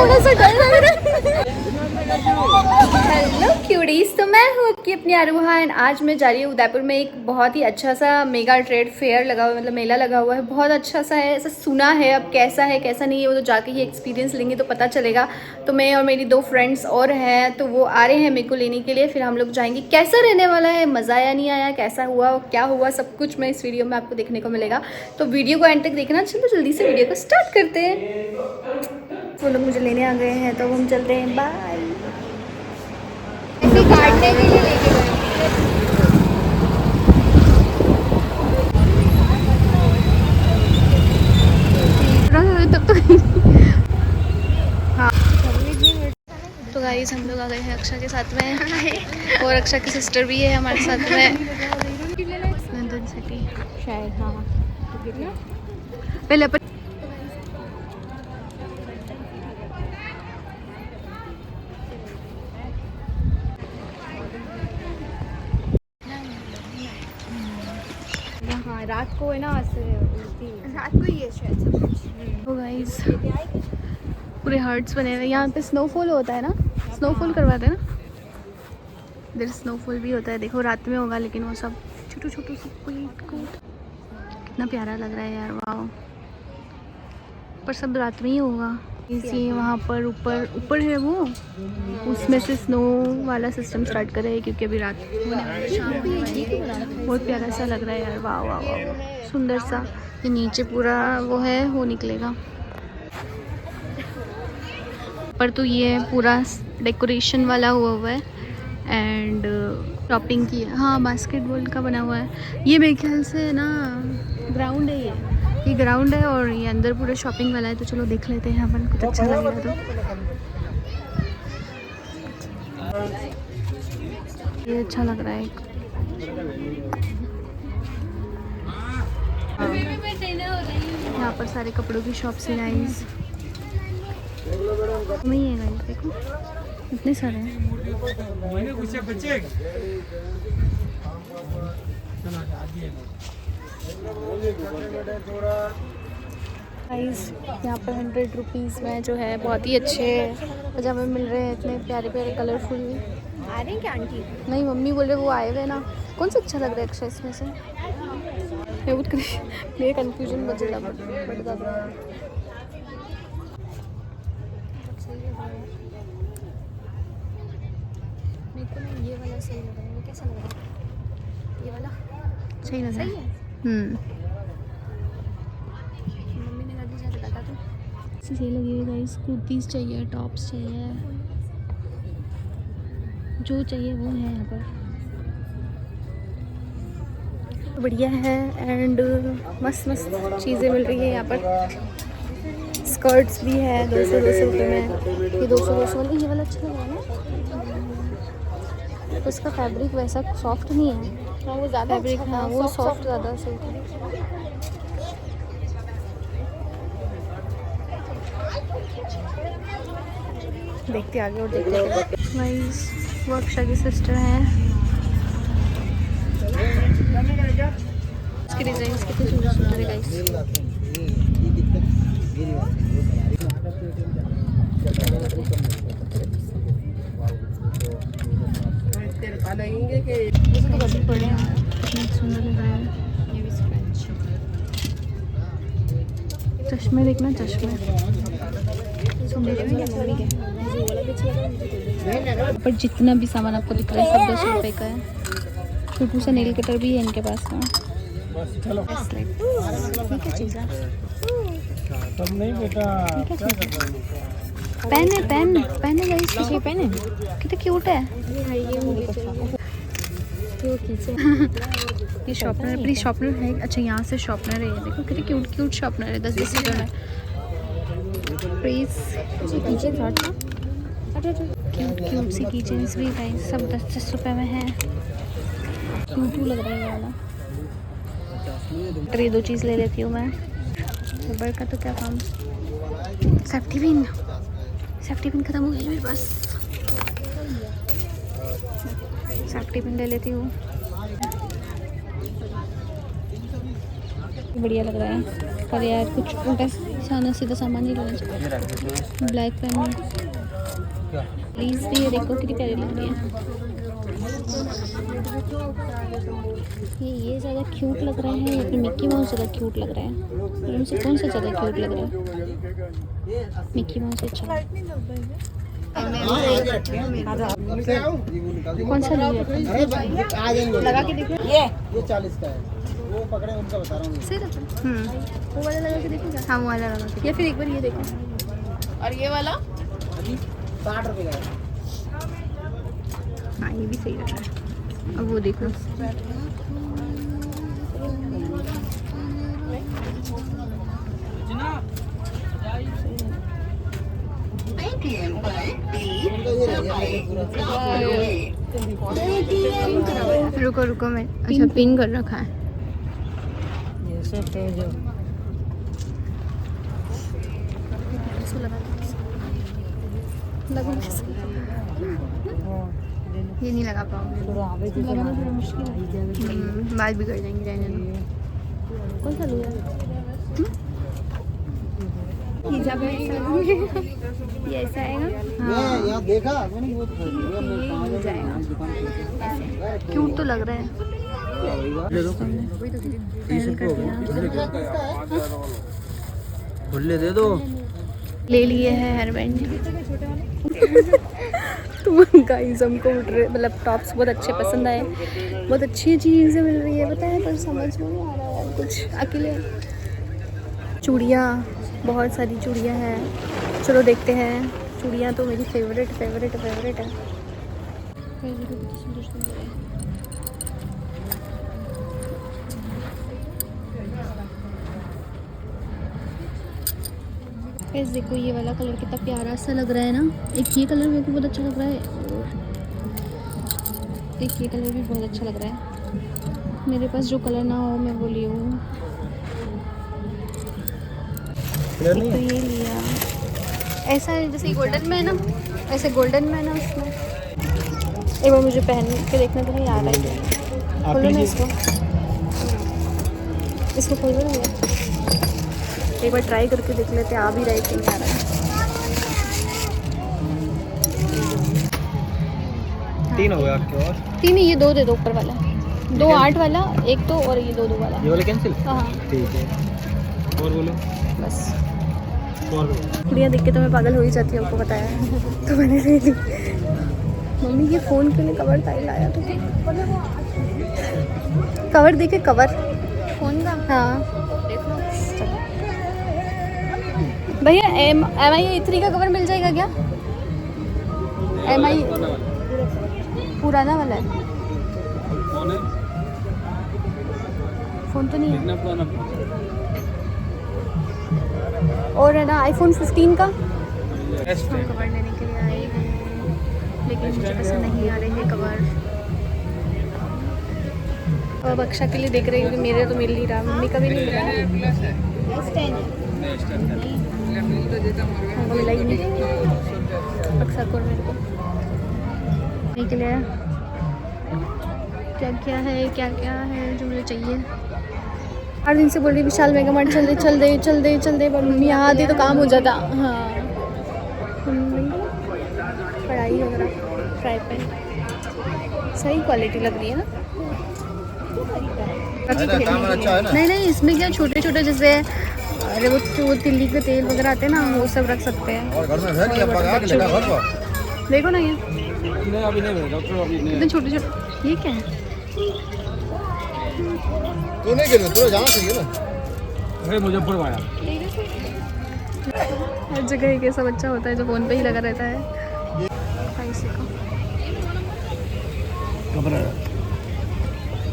थोड़ा सा डर लग रहा है। हेलो क्यूडीज, तो मैं हूँ आपकी अपनी आरूहा एंड आज मैं जा रही हूँ उदयपुर में। एक बहुत ही अच्छा सा मेगा ट्रेड फेयर लगा हुआ है, मतलब मेला लगा हुआ है, बहुत अच्छा सा है, ऐसा सुना है। अब कैसा है कैसा नहीं है वो तो जाके ही एक्सपीरियंस लेंगे तो पता चलेगा। तो मैं और मेरी 2 फ्रेंड्स और हैं, तो वो आ रहे हैं मेरे को लेने के लिए, फिर हम लोग जाएंगे। कैसा रहने वाला है, मज़ा आया नहीं आया, कैसा हुआ क्या हुआ, सब कुछ मैं इस वीडियो में आपको देखने को मिलेगा। तो वीडियो को एंड तक देखना। चलो जल्दी से वीडियो को स्टार्ट करते हैं। वो लोग मुझे लेने आ गए हैं तो हम चलते हैं। बाय। ऐसे काटने के लिए लेके गए। तब तो हाँ। तो गाइस हम लोग आ गए हैं अक्षा के साथ में, और अक्षा की सिस्टर भी है हमारे साथ में। लंदन सिटी शायद, हाँ। पहले अपन हाँ, रात को है ना, रात को ही है शायद सब कुछ। तो गाइस पूरे हर्ट्स बने हुए। यहाँ पे स्नोफॉल होता है ना, स्नोफॉल करवाते हैं ना, इधर स्नोफॉल भी होता है। देखो रात में होगा, लेकिन वो सब छोटू छोटू से कितना प्यारा लग रहा है यार, वाह। पर सब रात में ही होगा। इसी वहाँ पर ऊपर है वो, उसमें से स्नो वाला सिस्टम स्टार्ट कर रहे हैं क्योंकि अभी रात होने वाली है। बहुत प्यारा सा लग रहा है यार, वाह वाह वाह, सुंदर सा। ये नीचे पूरा वो है, वो निकलेगा पर। तो ये पूरा डेकोरेशन वाला हुआ है एंड शॉपिंग की है। हाँ, बास्केटबॉल का बना हुआ है ये, मेरे ख्याल से ना ग्राउंड है ये ग्राउंड है, और ये अंदर पूरा शॉपिंग वाला है। तो चलो देख लेते हैं अपन, कुछ अच्छा लगेगा तो। ये अच्छा लग रहा है। यहाँ पर सारे कपड़ों की शॉप्स हैं गाइस, नहीं है गाइस, देखो इतने सारे हैं। गाइस यहाँ पर 100 रुपीज़ में जो है बहुत ही अच्छे पजामे मिल रहे हैं, इतने प्यारे प्यारे कलरफुल। आ रहे हैं क्या आंटी? नहीं, मम्मी बोल रहे वो आए हुए ना। कौन सा अच्छा लग रहा है अक्षय इसमें से? मेरे कन्फ्यूजन बच रहा बट ज़्यादा। मेरे को ना ये वाला सही लग रहा है। कैसा लग रहा है ये वाला? सही लग रहा है। मम्मी ने गाड़ी जाकर बता तो सही लगी है गाइस। कुर्तीज़ चाहिए, टॉप्स चाहिए, जो चाहिए वो है यहाँ पर, बढ़िया है। एंड मस्त मस्त चीज़ें मिल रही है यहाँ पर। स्कर्ट्स भी है 200 रुपये में। ये 200 वाला, ये वाला अच्छा लग रहा है ना। तो इसका फैब्रिक वैसा सॉफ्ट नहीं है। हाँ, वो ज़्यादा फैब्रिक, अच्छा था, हाँ वो सॉफ्ट ज़्यादा सही था। देखते आगे और देखते गाइस। वो अक्षा की सिस्टर है। इसके डिजाइन कितने सुंदर सुंदर है गाइस। ये तो बदल पड़े हैं, कितने सुंदर लग रहा है। ये भी फ्रेंच चश्मे देखना, चश्मे पर जितना भी सामान आपको दिख रहा है सब 200 रुपये का है। छोटू सा नेल कटर भी है इनके पास में। क्या चीज़ है? पेन है, पेन है गाइस। किसी पेन है, कितना क्यूट है। ये शॉर्पनर, प्लीज शॉर्पनर है। अच्छा यहाँ से शॉर्पनर है, ये देखो कितने क्यूट क्यूट शॉर्पनर है। 10-20 रुपये में please. Cute cute C keychains भी गाइस, सब 10-10 रुपये में है। क्यूट लग रहा है ये वाला। ये 2 चीज़ ले लेती हूँ मैं। ऊबर का तो क्या काम। सेफ्टी पिन खत्म हो गई मेरे पास। सेफ्टी पिन ले लेती हूँ। बढ़िया लग रहा है। पर यार कुछ उल्टा सीधा सामान नहीं लेना चाहिए। ब्लैक पेन प्लीज़ भी, ये देखो कितनी प्यारी लग रही है। ये ज़्यादा क्यूट लग रहा है या फिर मिक्की माउस ज़्यादा क्यूट लग रहा है? इनमें से कौन सा ज़्यादा क्यूट लग रहा है? मिक्की माउस अच्छा। कौन सा लगा के देखो। ये 40 का है, वो पकड़े उनका बता रहा हूँ। सही लगता है। वो वाला लगा के देखो। हाँ वो वाला लगा के, या फिर एक बार ये देखो। और ये वाला 60 रुपये का है। हाँ ये भी सही लग रहा है। अब वो देखो, रुको रुको मैं, अच्छा पिन कर रखा है। ये सब तो जो ये नहीं लगा पाऊंगी, लगाना थोड़ा मुश्किल है। बाल बिगड़ जाएंगे, रहने दो। कौन सा लूँगा? ये ऐसा आएगा। हाँ यहाँ देखा मैंने, वो मिल जाएगा। क्यूट तो लग रहा है। खुले दे दो। ले लिए हैं हेयर बैंड। तो गाइस हमको मतलब टॉप्स बहुत अच्छे पसंद आए, बहुत अच्छी चीज़ें मिल रही है पता है, पर समझ में नहीं आ रहा है कुछ अकेले। चूड़ियाँ, बहुत सारी चूड़ियाँ हैं, चलो देखते हैं। चूड़ियाँ तो मेरी फेवरेट है। गाइस देखो ये वाला कलर कितना प्यारा सा लग रहा है ना। एक ये कलर मेरे को बहुत अच्छा लग रहा है, एक ये कलर भी बहुत अच्छा लग रहा है। मेरे पास जो कलर ना हो मैं वो ले हूँ। एक तो ये लिया, ऐसा है जैसे गोल्डन में है ना, ऐसे गोल्डन में है ना उसमें। एक बार मुझे पहन के देखना तो नहीं आ रहा है। खोलो ना इसको खोल दो ना, एक बार ट्राई करके देख लेते हैं आ भी रहा है कि नहीं आ रहा है। 3 हो गया आपके और 3 ही, ये 2 दे दो ऊपर वाला, 2 8 वाला एक तो, और ये 2 वाला। ये वाला कैंसिल। हाँ ठीक है, और बोलो बस। और गुड़िया देख के तो मैं पागल हो ही जाती है, आपको बताया है। तो मैंने ले ली। मम्मी ये फ़ोन के लिए कवर टाइल आया तो कवर देखे, कवर फ़ोन का। हाँ भैया MI 3 का कवर मिल जाएगा क्या? MI पुराना वाला है फ़ोन तो नहीं है। और है ना iPhone 15 का कवर लेने के लिए आए हैं, लेकिन मुझे पसंद नहीं आ रहे हैं कवर। अब अक्षा के लिए देख रही हूँ कि मेरे तो मिल नहीं रहा, मम्मी का भी नहीं मिला, हमको मिला ही नहीं। अक्षा को और मेरे को के लिए क्या क्या है जो मुझे चाहिए। 8 दिन से बोल रही विशाल मेगा मार्ट चल दे, पर मम्मी यहाँ आती तो काम हो जाता। हाँ पढ़ाई वगैरह, फ्राई पैन सही क्वालिटी लग रही है ना। अच्छा है ना। नहीं इसमें क्या छोटे जैसे अरे वो तिल्ली के तेल वगैरह आते हैं ना, वो सब रख सकते हैं। और घर में है क्या पका के लगा घर पर। देखो ना ये नहीं अभी नहीं डॉक्टर, अभी नहीं। कितने छोटे ये क्या है? तू नहीं गिर, तू जाना चाहिए ना। अरे मुजफ्फरपुर आया। हर जगह एक ऐसा बच्चा होता है जो फ़ोन पे ही लगा रहता है।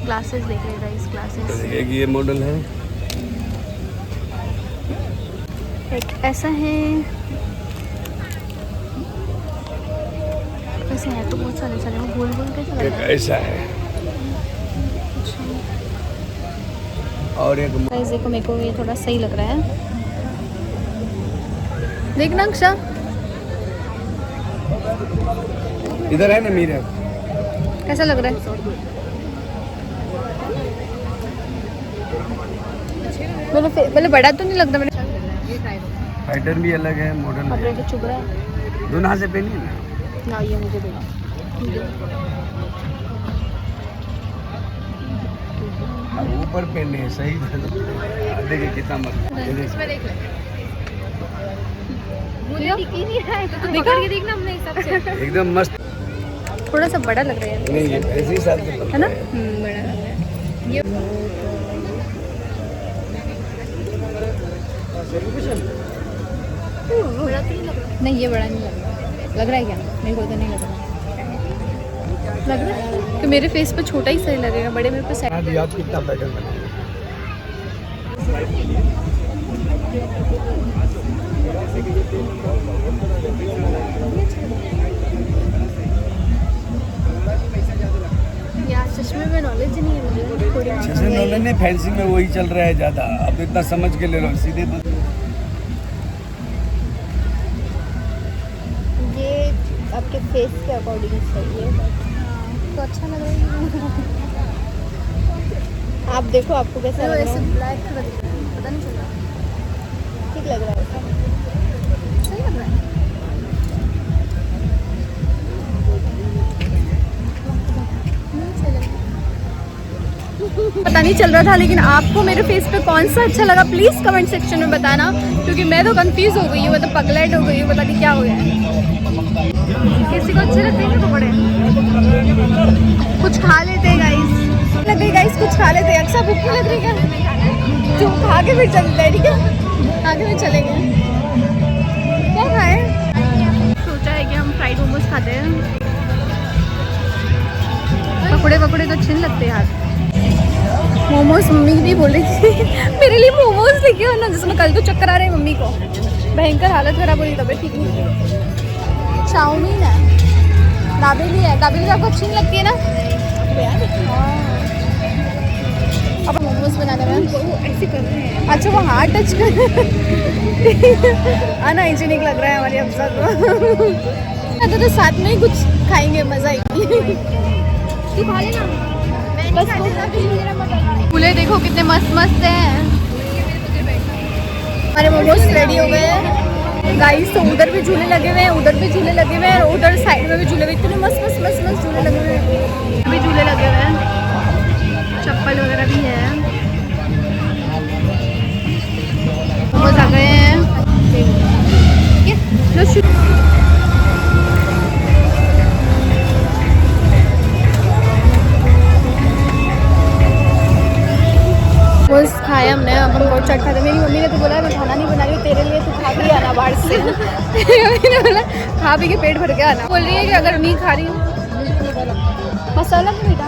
ग्लासेस देख रहे गाइस, ग्लासेस। एक ये मॉडल है, एक ऐसा है, ऐसे है तो बहुत सारे वो गोल कैसा लग रहा है। ऐसा है और एक गाइस देखो मेरे को ये थोड़ा सही लग रहा है, देखना अक्षा। इधर है ना मीरा, कैसा लग रहा है? मतलब बड़ा तो नहीं लगता मेरे। पैटर्न भी अलग है, मॉडल अब है। रेट चुभ रहा है दोनों हाथ से पहनिए ना। ना, ये मुझे देना। अब ऊपर पहने सही देखिए कितना मस्त। मुझे दिख ही नहीं रहा है, तो तू पकड़ के देखना अपने हिसाब से। एकदम मस्त। थोड़ा सा बड़ा लग रहा है नहीं ये ऐसे ही साथ में है ना? बड़ा लग रहा है ये। बड़ा तो नहीं लग रहा। नहीं ये बड़ा नहीं लग रहा है क्या? मेरे को तो नहीं लग रहा है तो मेरे फेस पे छोटा ही सही लगेगा, बड़े मेरे पे साइड। हाँ, याद कितना पैटर्न बना। यार चश्मे में नॉलेज नहीं है मुझे थोड़ी। जैसे नॉलेज नहीं, फैंसी में वही चल रहा है ज़्यादा। अब इतना समझ के ले लो सीधे तो। ये आपके फेस के अकॉर्डिंग सही है, तो अच्छा लग रहा है। आप देखो आपको कैसा लग रहा है। ब्लैक कलर पता नहीं चल रहा, ठीक लग रहा है। सही लग रहा है। पता नहीं चल रहा था, लेकिन आपको मेरे फेस पे कौन सा अच्छा लगा प्लीज़ कमेंट सेक्शन में बताना, क्योंकि मैं तो कंफ्यूज हो गई हूँ, मैं तो पगलेट हो गई हूँ, पता नहीं क्या हो गया है। किसी को अच्छे लगते हैं पकौड़े? कुछ खा लेते हैं गाइस, लग रही गाइस कुछ खा लेते हैं। अक्सर भूख नहीं लग रही क्या? तो खा के फिर चलते हैं, ठीक है? खा के फिर चलेंगे। क्या खाएं? सोचा है कि हम फ्राइड मोमोज खाते हैं। पकौड़े पकौड़े तो अच्छे नहीं लगते यार। मोमोज मम्मी भी बोल रही थी मेरे लिए मोमोज लेके आओ ना, जिसमें कल तो चक्कर आ रहे हैं मम्मी को, भयंकर हालत खराब हो रही, तबीयत ठीक नहीं। चाउमीन है, दाबेली है। दाबेली आपको अच्छी नहीं लगती है ना? हाँ। अब मोमोज बनाने में ऐसे कर रहे हैं। अच्छा वो हाथ टच कर अनहाइजीनिक लग रहा है हमारी अफसा को। तो साथ में ही कुछ खाएंगे, मजा आएगी। बस फूले देखो कितने मस्त मस्त हैं। हमारे मोमोज रेडी हो गए हैं गाइस। तो उधर भी झूले लगे हुए हैं, उधर भी झूले लगे हुए हैं, और उधर साइड में भी झूले हुए, इतने मस्त मस्त मस्त मस्त झूले लगे हुए हैं। भी झूले लगे हुए हैं, चप्पल वगैरह भी है। मोमोज आ गए हैं। बस खाया हमने, अब हम बहुत चट खाते। मेरी मम्मी ने तो बोला मैं खाना नहीं बना रही हूँ तेरे लिए, तू खा के आना बाहर से। मम्मी ने बोला खा पी के पेट भर के आना। बोल रही है कि अगर नहीं खा रही हूँ मसाला भी बेटा,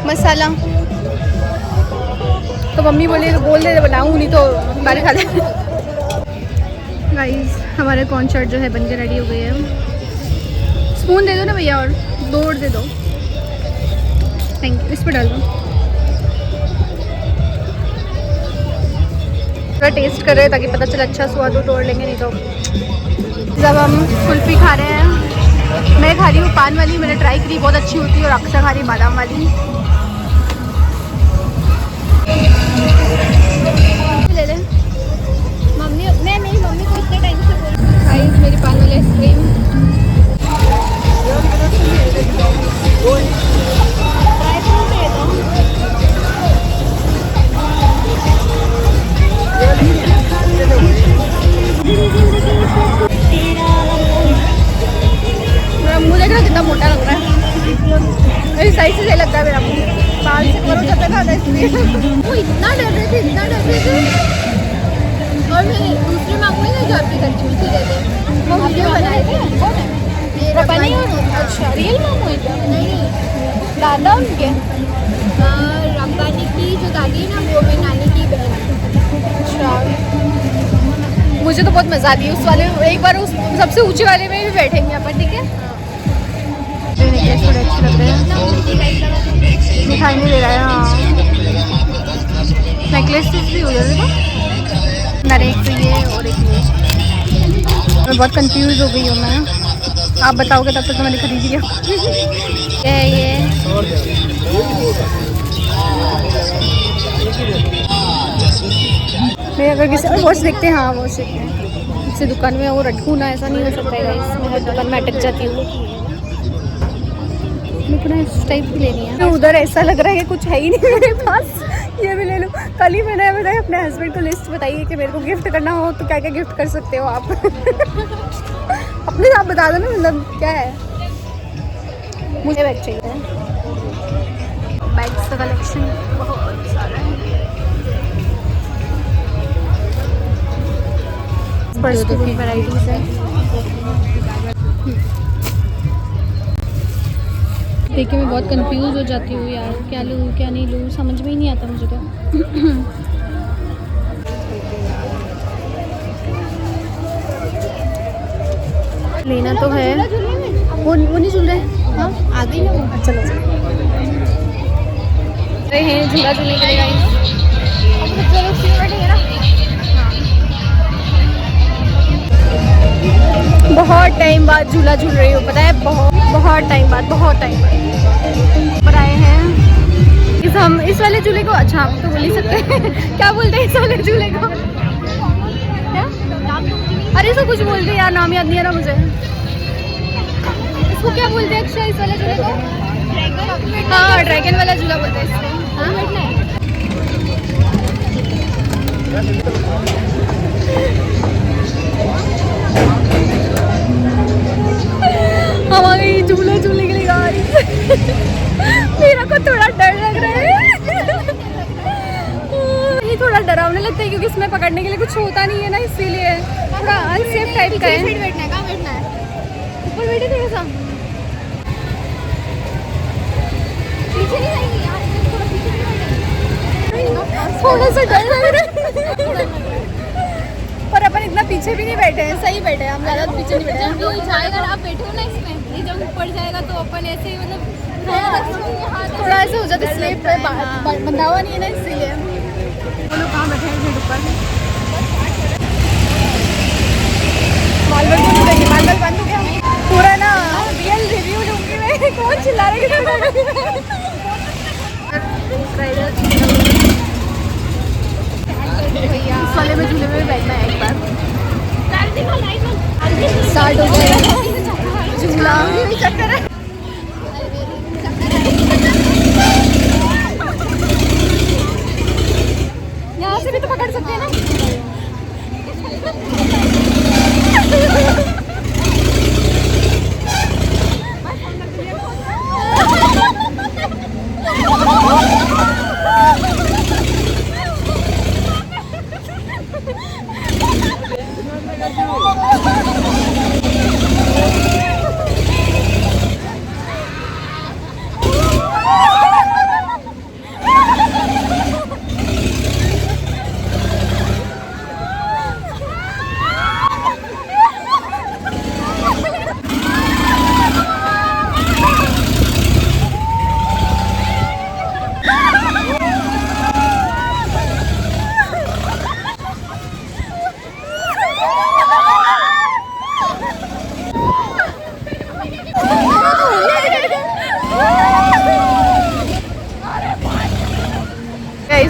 मसाला तो मम्मी बोली तो बोल दे बनाऊँ, नहीं तो बाहर खा ले। गाइस हमारे कॉन्सर्ट जो है बन के रेडी हो गई है। स्पून दे दो ना भैया, और दो और दे दो। Thank you. इस पर डाल दो। थोड़ा टेस्ट कर रहे हैं ताकि पता चले अच्छा स्वाद हो, तोड़ लेंगे नहीं तो। जब हम कुल्फ़ी खा रहे हैं, मैं खा रही हूँ पान वाली, मैंने ट्राई करी बहुत अच्छी होती है, और अक्सर खा रही बादाम वाली। ले ले मम्मी, मैं मेरी मम्मी को इतने टाइम से बोल गाइस मेरी पान वाली आइसक्रीम। मेरा मुँह देख रहा कितना मोटा लग रहा है, मेरी साइज से सही लगता है मेरा मुँह। बाल से करो जाता है ना इसलिए। वो इतना डर रहे थे, इतना डर रहे थे। और मैं दूसरे मामू ही नहीं जाती करती हूँ, दे दे वो वीडियो बनाए थे। कौन है? रब्बानी। और अच्छा रियल मामू है क्या? नहीं, दादा उनके? रब्बानी की जो दादी है ना, वो मेरी नानी की बहन। अच्छा मुझे तो बहुत मज़ा आती है उस वाले, एक बार उस सबसे ऊंचे वाले में भी बैठेंगे अपन, ठीक है? नेकलेस थोड़े अच्छे लग रहे हैं, दिखाई नहीं दे रहा है। हाँ नेकलेस भी हो जाएगा। मेरे एक तो ये और एक ये। मैं बहुत कंफ्यूज हो गई हूँ मैं, आप बताओगे तब तक तो मैंने खरीद लिया। ये अगर किसी वॉच देखते हैं, हाँ वॉच देखते हैं किसी दुकान में वो रटकू ना, ऐसा नहीं हो सकता है गाइस, मैं हर दुकान में अटक जाती हूँ। मुझे इस टाइप की लेनी है। तो उधर ऐसा लग रहा है कि कुछ है ही नहीं मेरे पास, ये भी ले लूँ। कल ही मैंने बताया अपने हस्बैंड को लिस्ट बताइए कि मेरे को गिफ्ट करना हो तो क्या क्या गिफ्ट कर सकते हो आप। अपने आप बता दो ना, मतलब क्या है। मुझे बैग चाहिए, बैग्स का कलेक्शन बहुत सारा है। पर्स की भी वैराइटीज है। देखिए मैं बहुत कंफ्यूज हो जाती हूँ यार, क्या लूँ क्या नहीं लूँ, समझ में ही नहीं आता मुझे तो। लेना तो है, वो नहीं झूल रहे हैं। हाँ आ गई ना वो, चलो रहे हैं झूला झूलने के लिए गाइस। चलो बैठेंगे ना। बहुत टाइम बाद झूला झूल रही हूँ, पता है, बहुत टाइम बाद पर आए हैं इस वाले झूले को। अच्छा आप तो बोल ही सकते हैं। क्या बोलते हैं इस वाले झूले को? क्या? अरे इसको कुछ बोलते हैं यार, नाम याद नहीं आ रहा मुझे। इसको क्या बोलते हैं अक्षय, इस वाले झूले को? हाँ ड्रैगन वाला झूला बोलते हैं इसको। हाँ बैठना है। हम आ गई झूले झूलने के लिए गाइस। मेरा को थोड़ा डर लग रहा है। ये थोड़ा डरावने लगता है क्योंकि इसमें पकड़ने के लिए कुछ होता नहीं है ना, इसीलिए थोड़ा अनसेफ टाइप का है। बैठना है, कहाँ बैठना है? ऊपर बैठे थे कैसा? पीछे नहीं जाएंगे यार, थोड़ा सा डर लग रहा है। पर अपन इतना पीछे भी नहीं बैठे हैं, सही बैठे हैं हम, ज़्यादा पीछे नहीं बैठे हैं। जो जाएगा आप बैठे हो ना इसमें, ये जब ऊपर जाएगा तो अपन ऐसे ही मतलब थोड़ा ऐसा हो जाता है, स्लेब पे बंधा हुआ नहीं है ना, इसीलिए। वो लोग कहाँ बैठे हैं ऊपर? मालबल बंद हो गई, मालबल बंद हो गया पूरा ना। रियल रिव्यू लूँगी मैं। कौन चिल्ला रहा है? इस वाले में झूले में बैठना है एक बार। स्टार्ट हो जाएगा झूला। यहाँ से भी तो पकड़ सकते हैं ना।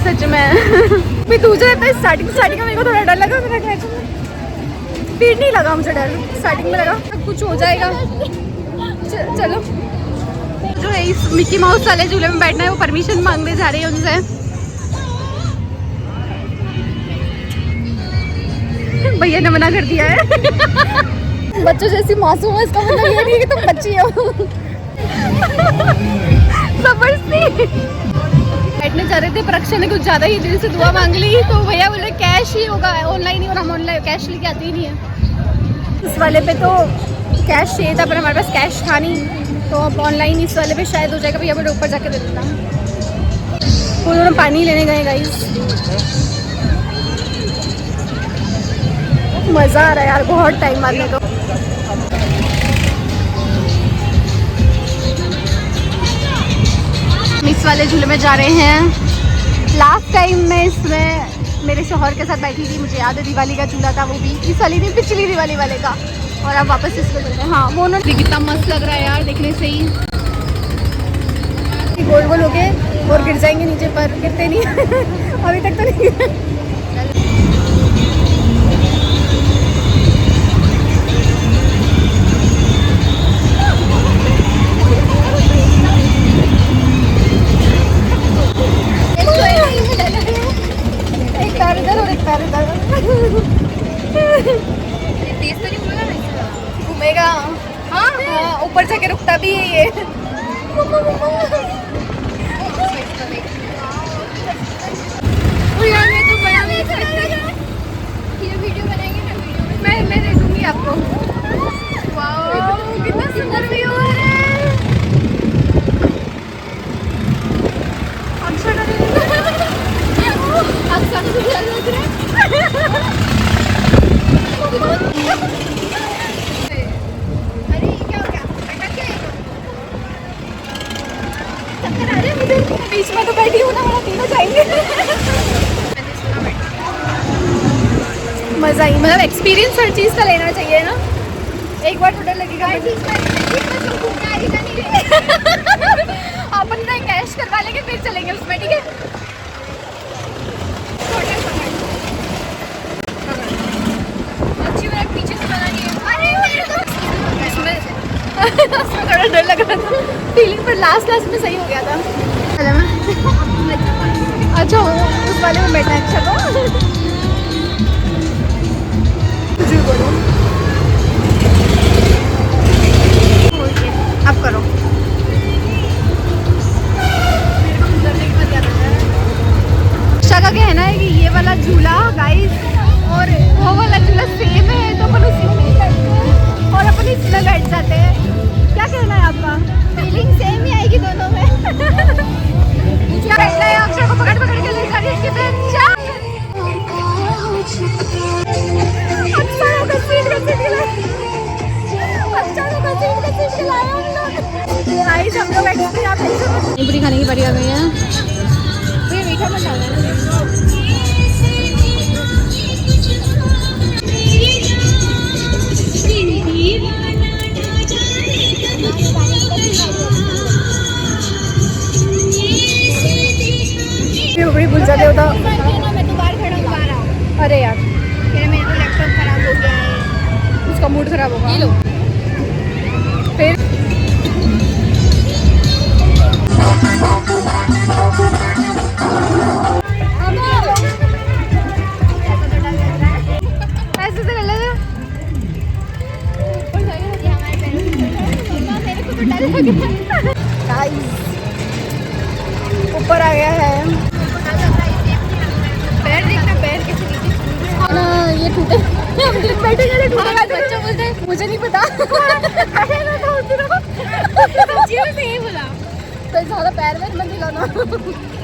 सच में मैं तुझे स्टार्टिंग में मेरे को थोड़ा डर लगा, मेरा स्पीड नहीं लगा मुझे, डर स्टार्टिंग में लगा कुछ हो जाएगा। चलो जो है इस मिकी माउस वाले झूले में बैठना है, वो परमिशन मांगने जा रही है उनसे। भैया ने मना कर दिया है। बच्चों जैसी मासूम है, इसका मतलब ये नहीं कि तुम बच्ची हो। जबरदस्ती बैठने जा रहे थे, पर अक्षय ने कुछ ज़्यादा ही दिल से दुआ मांग ली, तो भैया बोल रहे कैश ही होगा, ऑनलाइन ही, और हम ऑनलाइन कैश लेके आते ही नहीं है। इस वाले पे तो कैश चाहिए था पर हमारे पास कैश था नहीं, तो अब ऑनलाइन इस वाले पे शायद हो जाएगा। भैया बोले ऊपर जाके दे देता। वो दोनों पानी लेने गए गाइस। मज़ा आ रहा है यार बहुत टाइम बाद में। तो इस वाले झूले में जा रहे हैं। लास्ट टाइम मैं इसमें मेरे शौहर के साथ बैठी थी, मुझे याद है दिवाली का झूला था, वो भी इस वाली नहीं पिछली दिवाली वाले का, और अब वापस इसको चलते हैं। हाँ वो ना कितना मस्त लग रहा है यार देखने से ही। गोल गोल हो गए और गिर जाएंगे नीचे, पर गिरते नहीं। अभी तक तो नहीं। अरे ये क्या हो गया? अटक गया ये तो। चक्कर आ रहे हैं मुझे, बीच में तो बैठी हूँ ना, मेरा तीनों जाएंगे। मज़ा ही, मतलब एक्सपीरियंस हर चीज़ का लेना चाहिए ना, एक बार तो डर लगेगा। अपन ना कैश करवा लेंगे फिर चलेंगे उसमें, ठीक है? अच्छी बात पीछे से बना नहीं है। अरे उसमें थोड़ा डर लग रहा था फीलिंग, पर लास्ट में सही हो गया था। अच्छा वो उस वाले में बैठना है। चलो कुछ भी बोलो, अब करो। का कहना है कि ये वाला झूला गाइस और वो वाला झूला सेम है, तो अपन उसी में बैठते हैं और अपन इसमें बैठ जाते हैं। क्या कहना है आपका? फीलिंग सेम ही आएगी दोनों में। क्या कहना है? अक्षर को पकड़ पकड़ के ले जा रही है इसके साथ। हम लोग पूरी खाने की बारी आ गई है। ये मीठा मत डालना। भूल जाते हो तो। मैं तो बाहर खड़ा हूँ बाहर। अरे यार फिर मेरे को लैपटॉप खराब हो गया है। उसका मूड खराब होगा। ये लो फिर ऐसे से कर लेते। ऊपर आ गया है। पैर देखना, पैर कैसे नीचे ना ये टूटे, हम दिन बैठेंगे तो टूटेगा। बच्चा बोलते हैं मुझे नहीं पता। यही बोला। तो ज़्यादा पैर में मत हिलाना।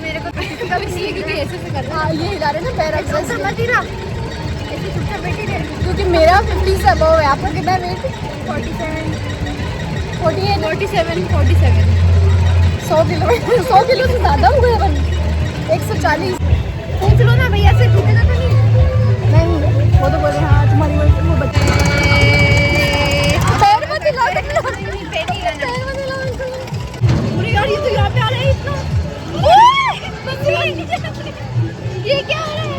मेरे को कभी नहीं, क्योंकि ऐसे से करना। हाँ ये हिला रहे ना पैर अक्सर। मत ही ना, ऐसे चुपचाप बैठी रहे। क्योंकि मेरा 50 से अबव है। आपका कितना वेट? 47 48 47 100 किलो। 100 किलो से ज़्यादा हो गए अपन। 140 पूछ लो ना भैया से, टूटेगा तो नहीं? नहीं, वो तो बोले हाँ तुम्हारी वजह से वो बच्चे पैर मत हिलाओ। पैर नहीं करना। पैर मत हिलाओ बिल्कुल। अरे यार ये तो यहाँ पे आ रहा है इतना। ये क्या हो रहा है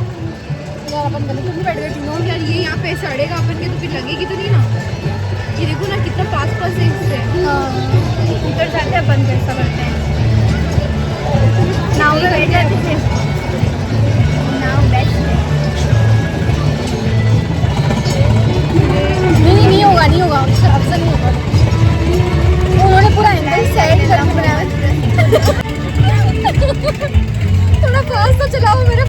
यार अपन गले क्यों नहीं बैठ गए तीनों? यार? ये यहाँ पे सड़ेगा अपन के तो फिर लगेगी तो नहीं ना। ये देखो ना कितना पास है इससे। उधर जाते हैं अपन, कैसा करते हैं नाव में बैठ जाते थे। नाव बेस्ट है। नहीं होगा, नहीं होगा, अब से नहीं होगा। उन्होंने पूरा एंगल सेट करके बनाया है। थोड़ा पास तो चलाओ मेरे।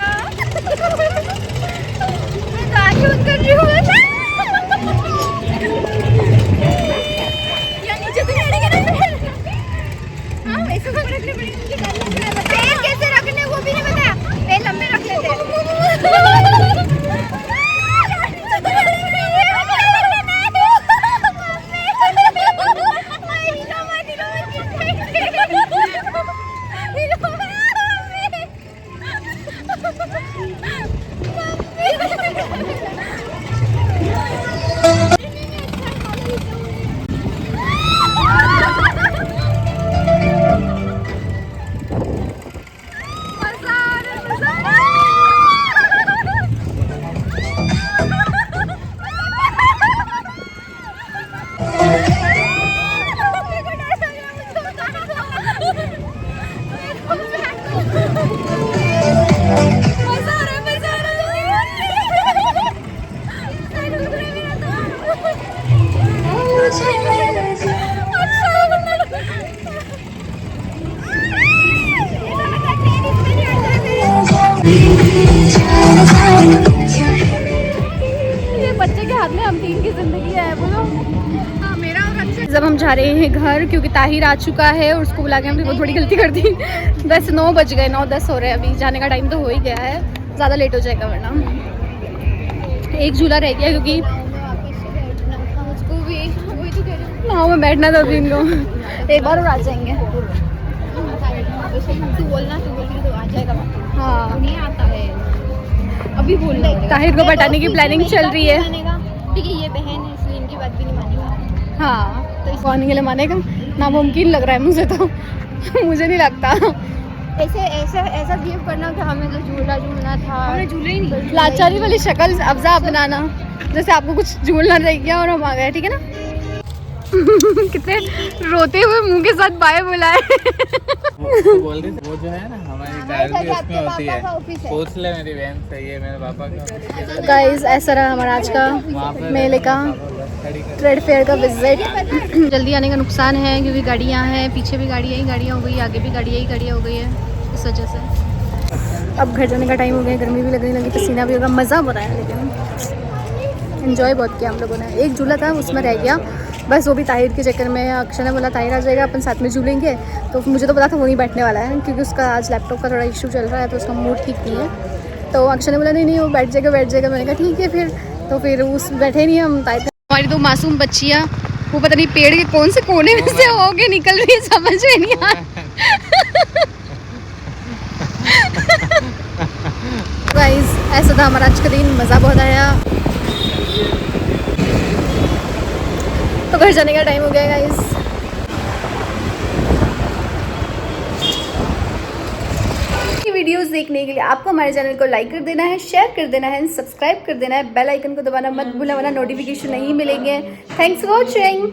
मैं गाड़ी बंद कर रही हूँ। यार नीचे तो नहीं अड़ेगा ना। हाँ वैसे सब रखने पड़ेंगे। पैर कैसे रखने वो भी नहीं पता। पैर लंबे रख लेते हैं। ये बच्चे के हाथ में हम तीन की जिंदगी है, बोलो। हाँ मेरा और अच्छा। जब हम जा रहे हैं घर, क्योंकि ताहिर आ चुका है और उसको बुला के हमने बहुत बड़ी गलती कर दी। वैसे 9 बज गए, 9-10 हो रहे हैं अभी, जाने का टाइम तो हो ही गया है। ज़्यादा लेट हो जाएगा वरना। एक झूला रह गया क्योंकि उसको भी वही तो कह रही हूँ। नाव में बैठना था अभी इनको, एक बार और आ जाएंगे। तू बोलना, तू बोल तो आ जाएगा वापस। हाँ नहीं आता है अभी बोल रहे। ताहिर को बैठाने की प्लानिंग चल रही है। ठीक है, ये बहन है इसलिए इनकी बात भी नहीं मानेगा। हाँ तो इस कौन के लिए मानेगा, नामुमकिन लग रहा है मुझे तो मुझे नहीं लगता। ऐसे ऐसा ऐसा बिहेव करना कि हमें तो झूलना था, हमने झूले ही नहीं। लाचारी वाली शक्ल अफजा अपनाना, जैसे आपको कुछ झूलना रह गया और हम आ गए, ठीक है ना। कितने रोते हुए मुंह के साथ बाय बुलाए। बोल रही थी वो जो है ना हमारी कार भी उसमें होती है, ऑफिस है। पूछ ले मेरी बहन से, ये मेरे पापा का। गाइस ऐसा रहा हमारा आज का मेले का ट्रेड फेयर का विजिट। जल्दी आने का नुकसान है क्योंकि गाड़ियाँ हैं, पीछे भी गाड़ियाँ हो गई, आगे भी गाड़ियाँ हो गई है, इस वजह से। अब घर जाने का टाइम हो गया, गर्मी भी लगने लगी, पसीना भी होगा, मज़ा हो रहा है लेकिन एंजॉय बहुत किया हम लोगों ने। एक झूला था उसमें रह गया बस, वो भी ताहिर के चक्कर में। अक्षय ने बोला ताहिर आ जाएगा अपन साथ में झूलेंगे, तो मुझे तो पता था वो नहीं बैठने वाला है क्योंकि उसका आज लैपटॉप का थोड़ा इशू चल रहा है तो उसका मूड ठीक नहीं है। तो अक्षय ने बोला नहीं वो बैठ जाएगा। मैंने कहा ठीक है फिर, तो फिर उस बैठे नहीं हम। ताहिर हमारी दो मासूम बच्चियाँ वो पता नहीं पेड़ के कौन से कोने में से होके निकल रही है, समझ में नहीं आ। गाइस ऐसा था हमारा आज का दिन, मज़ा बहुत आया। तो घर जाने का टाइम हो गया गाइस। वीडियोस देखने के लिए आपको हमारे चैनल को लाइक कर देना है, शेयर कर देना है, सब्सक्राइब कर देना है, बेल आइकन को दबाना मत भूलना वरना नोटिफिकेशन नहीं मिलेंगे। Thanks for watching.